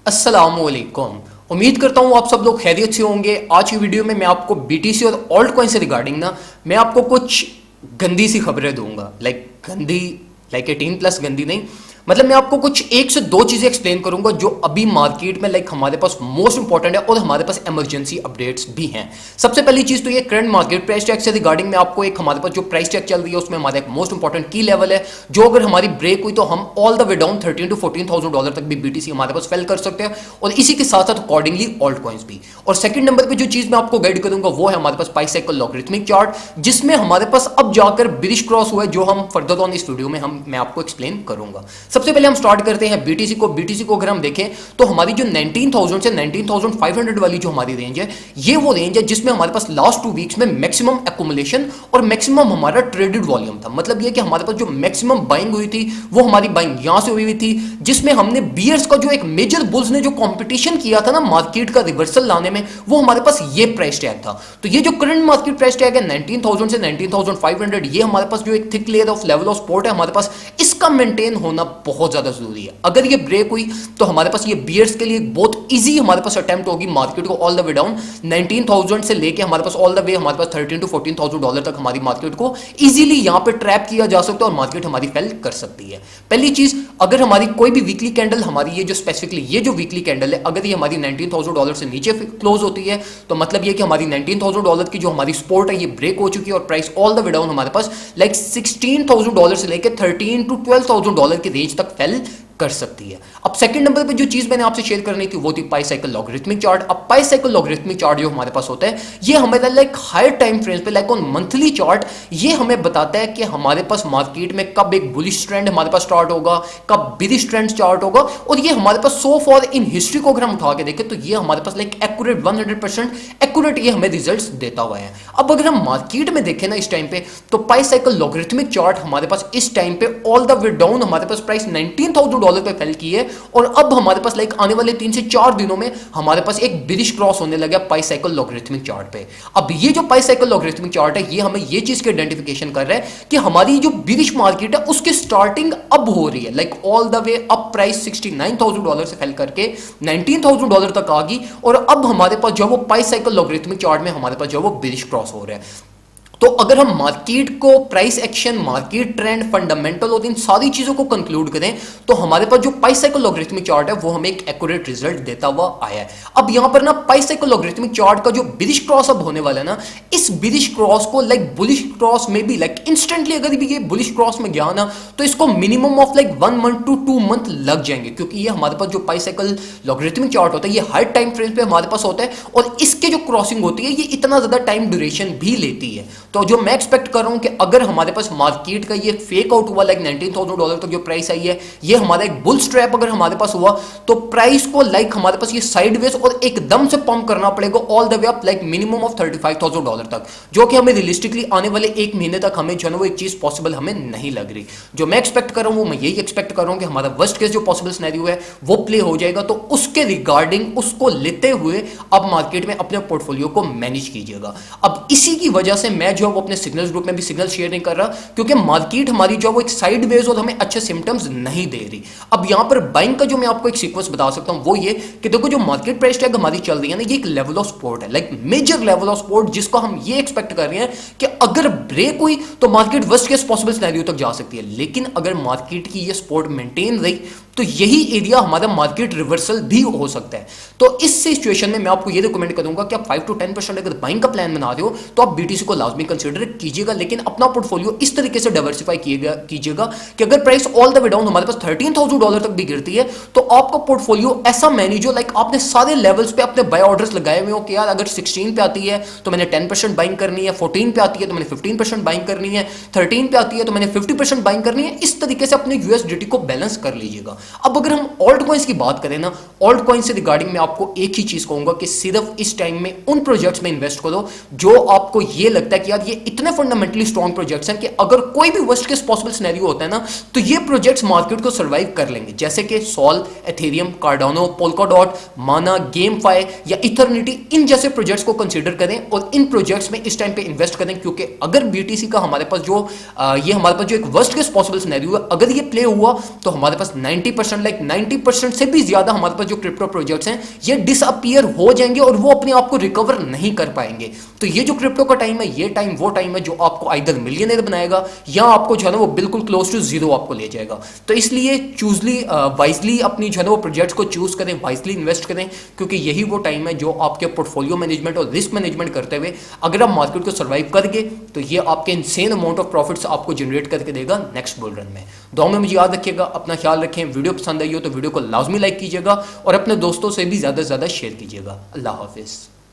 अस्सलामुअलैकुम। उम्मीद करता हूँ आप सब लोग खैरियत से होंगे। आज की वीडियो में मैं आपको बीटीसी और ऑल्ट कॉइन से रिगार्डिंग मैं आपको कुछ गंदी सी खबरें दूंगा। गंदी, 18+ गंदी नहीं, मतलब मैं आपको कुछ एक से दो चीजें एक्सप्लेन करूंगा जो अभी मार्केट में हमारे पास मोस्ट इंपॉर्टेंट है और हमारे पास इमरजेंसी अपडेट्स भी हैं। सबसे पहली चीज तो ये करंट मार्केट प्राइस टैग से रिगार्डिंग मैं आपको एक हमारे पास जो प्राइस टैग चल रही है उसमें हमारा एक मोस्ट इंपॉर्टेंट की लेवल है जो अगर हमारी ब्रेक हुई तो हम all the way down 13 to 14,000 dollar तक भी बीटीसी हमारे पास फेल कर सकते हैं और इसी के साथ साथ अकॉर्डिंगली ऑल्ट कॉइंस भी। और सेकंड नंबर पे जो चीज मैं आपको गाइड करूंगा वो है हमारे पास पाई साइकिल लॉगरिथमिक चार्ट, जिसमें हमारे पास अब जाकर बिरिश क्रॉस हुआ है जो हम फर्दर ऑन इस वीडियो में मैं आपको एक्सप्लेन करूंगा। सबसे पहले हम स्टार्ट करते हैं बीटीसी को। बीटीसी को अगर हम देखें तो हमारी जो 19,000 से 19,500 वाली जो हमारी रेंज है ये वो रेंज है जिसमें हमारे पास लास्ट 2 वीक्स में मैक्सिमम एक्यूमुलेशन और मैक्सिमम हमारा ट्रेडेड वॉल्यूम था। मतलब ये कि हमारे पास जो मैक्सिमम बाइंग हुई थी वो हमारी बाइंग यहां से हुई थी, जिसमें हमने बियर्स का जो एक मेजर बुल्स ने जो कंपटीशन किया था ना मार्केट का रिवर्सल लाने में, वो हमारे पास ये प्राइस टैग था। तो ये जो करंट मार्केट प्राइस टैग है 19,000 से 19,500, ये हमारे पास जो एक thick layer of level of support है हमारे पास, इसका मेंटेन होना बहुत ज्यादा जरूरी है। अगर ये ब्रेक हुई तो हमारे पास ये बियर्स के लिए बहुत इजी हमारे पास अटेम्प्ट होगी मार्केट को ऑल द वे डाउन 19,000 से लेके हमारे पास ऑल द वे हमारे पास 13 to 14,000 डॉलर तक हमारी मार्केट को इजीली यहां पे ट्रैप किया जा सकता है और मार्केट हमारी फेल कर सकती है। पहली चीज, अगर हमारी कोई भी वीकली कैंडल, हमारी ये जो स्पेसिफिकली ये जो वीकली कैंडल है, अगर ये हमारी 19,000 डॉलर से नीचे क्लोज होती है तो मतलब ये कि हमारी 19,000 डॉलर की जो हमारी सपोर्ट है ये ब्रेक हो चुकी है और price all the way down हमारे पास 16,000 डॉलर से लेकर 13 to 12,000 डॉलर की रेंज तक फेल कर सकती है। अब सेकंड नंबर पे जो चीज मैंने आपसे शेयर करनी थी वो थी पाई साइकिल लॉगरिथमिक चार्ट। अब पाई साइकिल लॉगरिथमिक चार्ट जो हमारे पास होता है ये हमें हायर टाइम फ्रेम्स पे ऑन मंथली चार्ट ये हमें बताता है कि हमारे पास मार्केट में कब एक बुलिश ट्रेंड हमारे पास स्टार्ट होगा, कब बिरिश ट्रेंड स्टार्ट होगा, और ये हमारे पास सो फॉर इन हिस्ट्री को अगर हम उठा के देखें तो ये हमारे पास एक्यूरेट 100% एक्यूरेट ये हमें रिजल्ट्स देता हुआ है। अब अगर हम मार्केट में देखें ना इस टाइम पे तो पाई साइकिल लॉगरिथमिक चार्ट हमारे पास इस टाइम पे ऑल द वे डाउन हमारे पास प्राइस 19,000 डॉलर पे फेल की है और अब हमारे पास आने वाले 3 से 4 दिनों में हमारे पास एक बिरिश क्रॉस होने लगा पाई साइकिल लॉगरिथमिक चार्ट पे। अब ये जो पाई साइकिल लॉगरिथमिक चार्ट है ये हमें ये चीज की आइडेंटिफिकेशन कर रहा है कि हमारी जो बिरिश मार्केट है उसकी स्टार्टिंग अब हो रही है, all the way up price 69,000 dollar से फेल करके 19,000 डॉलर तक आ गई और अब हमारे पास जो वो पाई साइकिल लॉगरिथमिक चार्ट में हमारे पास जो वो बिरिश क्रॉस हो रहा है। तो अगर हम मार्केट को price action, market trend, fundamental और इन सारी चीजों को कंक्लूड करें तो हमारे पास जो पाई साइकिल लॉगरिथमिक चार्ट है वो हमें एक एक्यूरेट रिजल्ट देता हुआ आया है। अब यहां पर ना पाई साइकिल लॉगरिथमिक चार्ट का जो बिरिश क्रॉस अब होने वाला है ना, इस बिरिश क्रॉस को बुलिश क्रॉस में भी इंस्टेंटली अगर भी ये बुलिश क्रॉस में गया ना तो इसको minimum of 1 month to 2 month लग जाएंगे, क्योंकि ये हमारे पास जो पाई साइकिल लॉगरिथमिक चार्ट होता है ये हर टाइम फ्रेम पे हमारे पास होता है और इसके जो क्रॉसिंग होती है ये इतना ज्यादा टाइम ड्यूरेशन भी लेती है। तो जो मैं एक्सपेक्ट कर रहा हूं कि अगर हमारे पास मार्केट का ये फेक आउट हुआ 19,000 डॉलर तक जो प्राइस आई है ये हमारा एक बुल स्ट्रैप अगर हमारे पास हुआ तो प्राइस को हमारे पास ये साइडवेज और एकदम से पंप करना पड़ेगा all the way up minimum of 35,000 dollar तक, जो कि हमें रियलिस्टिकली आने वाले 1 महीने तक हमें जो है वो एक चीज पॉसिबल हमें नहीं लग रही। जो मैं एक्सपेक्ट कर रहा हूं मैं यही एक्सपेक्ट कर रहा हूं कि हमारा वर्स्ट केस जो पॉसिबल सिनेरियो है वो प्ले हो जाएगा, तो उसके रिगार्डिंग उसको लेते हुए अब मार्केट में अपने पोर्टफोलियो को मैनेज कीजिएगा। अब इसी की वजह से मैं जो अपने सिग्नल्स ग्रुप में भी सिग्नल शेयर नहीं कर रहा, क्योंकि मार्केट हमारी जो वो एक साइड वेज और हमें अच्छे सिम्टम्स नहीं दे रही। अब यहां पर बाइंग का जो मैं आपको एक सीक्वेंस बता सकता हूं वो ये कि देखो जो मार्केट प्राइस टैग हमारी चल रही है ना ये एक लेवल ऑफ सपोर्ट है, मेजर लेवल ऑफ सपोर्ट, जिसको हम ये एक्सपेक्ट कर रहे हैं कि अगर ब्रेक हुई तो market worst case possible scenario तक जा सकती है। लेकिन अगर मार्केट की ये सपोर्ट मेंटेन रही तो यही एरिया हमारा मार्केट रिवर्सल भी हो सकता है। तो इस सिचुएशन में मैं आपको ये रिकमेंड करूंगा कि आप 5 to 10% अगर बाइंग का प्लान बना रहे हो तो आप बीटीसी को लाजमी कंसीडर कीजिएगा, लेकिन अपना पोर्टफोलियो इस तरीके से डाइवर्सिफाई कीजिएगा कि अगर price all the way down हमारे पास 13,000 डॉलर तक भी गिरती है तो आपका पोर्टफोलियो ऐसा मैनेज हो आपने सारे लेवल्स पे अपने बाय ऑर्डर्स लगाए हुए हो कि यार अगर 16 पे आती है तो मैंने 10% बाइंग करनी है, 14 पे आती है तो मैंने 15% बाइंग करनी है, 13 पे आती है तो मैंने 50% बाइंग करनी है। इस तरीके से अपने यूएसडीटी को बैलेंस कर लीजिएगा। अब अगर हम ऑल्ट कॉइन्स की बात करें ना, ऑल्ट कॉइन से रिगार्डिंग मैं आपको एक ही चीज कहूंगा कि सिर्फ इस टाइम में उन प्रोजेक्ट्स में इन्वेस्ट करो जो आपको ये लगता है कि यार ये इतने फंडामेंटली स्ट्रॉन्ग प्रोजेक्ट्स हैं कि अगर कोई भी वर्स्ट केस पॉसिबल सिनेरियो होता है ना तो ये प्रोजेक्ट्स मार्केट को सर्वाइव कर लेंगे, जैसे कि सोल, एथेरियम, कार्डानो, पोल्काडॉट, माना, गेमफाई या इथरनिटी, इन जैसे प्रोजेक्ट्स को कंसीडर करें और इन प्रोजेक्ट्स में इस टाइम पे इन्वेस्ट करें, क्योंकि अगर बीटीसी का हमारे पास जो ये हमारे पास जो एक वर्स्ट केस पॉसिबल सिनेरियो है, अगर ये प्ले हुआ तो हमारे पास 90% लाइक 90% से भी ज्यादा हमारे पास जो क्रिप्टो प्रोजेक्ट्स हैं ये डिसअपियर हो जाएंगे और वो अपने आप को रिकवर नहीं कर पाएंगे। तो ये जो क्रिप्टो का टाइम है, ये टाइम वो टाइम है जो आपको आइदर मिलियनेयर बनाएगा या आपको जो है ना वो बिल्कुल क्लोज टू जीरो आपको ले जाएगा। तो इसलिए चूजली वाइजली अपनी जो है ना वो प्रोजेक्ट्स को चूज करें, वाइजली इन्वेस्ट करें, क्योंकि यही वो टाइम है जो आपके पोर्टफोलियो मैनेजमेंट और रिस्क मैनेजमेंट करते हुए अगर आप मार्केट को सर्वाइव कर गए तो ये आपके इनसेन अमाउंट ऑफ प्रॉफिट्स आपको जनरेट करके देगा नेक्स्ट बुल रन में। दुआ में मुझे याद रखिएगा, अपना ख्याल रखें। वीडियो पसंद आई हो तो वीडियो को लाजमी लाइक कीजिएगा और अपने दोस्तों से भी ज़्यादा से ज़्यादा शेयर कीजिएगा। अल्लाह हाफिज़।